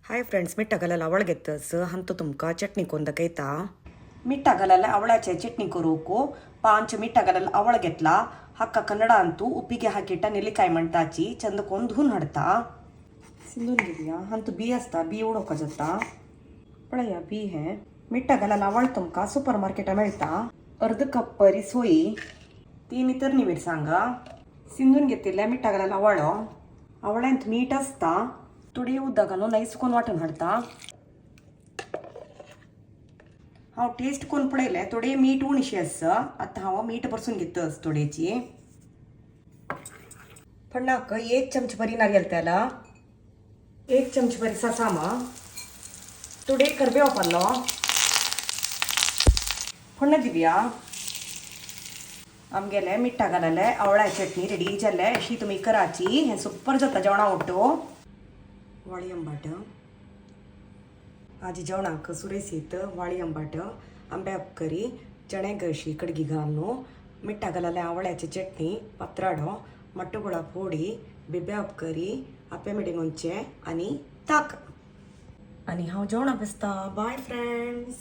Hi friends, मीठ घालायला आवळ घेतस हांतो तुमका चटणी कोण दाखयता. मीठ घालायला आवळ्याचे चटणी करूक 5 मीठ घालायला आवळ घेतला. हक्का कन्नಡ ಅಂತೂ ಉಪ್ಪಿಗೆ ಹಾಕಿಟ್ಟ ನೆಲ್ಲಿಕಾಯಿ ಮಂಟಾಚಿ ಚಂದಕೊಂದು ಧೂನ್ ಹಡ್ತಾ सिंधून घेऊया. हंतु बी असता बी उडोका जाता पळया बी है. मीठ घालायला आवळ तुमका सुपर मार्केट मिळता. अर्ध कप परी सोयी 3 इतर मिरसांगा सिंधून घेतलेल्या मीठ घालायला आवळ्यांत मीठ असता. थोडी उदकानो नैसकोन वाटून हाडता. हांव टेस्ट कोण पळयले थोडे मीठ उणशे आसा. आतां हांव मीठ परसून घेतस थोडेची. फण्णाक 1 चमच बरी नारियल तेल, 1 चमच बरी ससामा, थोडे करबेव पल्लो फण्ण दिवया. आमगेले मीठ घालले आवळ्या चटणी रेडी जाले. अशी तुमी कराची. हे सुपर जाता जेवणा ओटो. वाळी आंबाट आज जेवणाक सुरेसीत वाळी आंबाट, आंबे अपकरी, चणे गशी कडगी घालू, मीठ घालले आवळ्याची चटणी, पत्राडो, मट्टुगुळा पोडी, बिबे अपकरी, आप्पे मिडिंगोंचे आणि ताक. आणि हांव जेवणा बसता. Bye friends.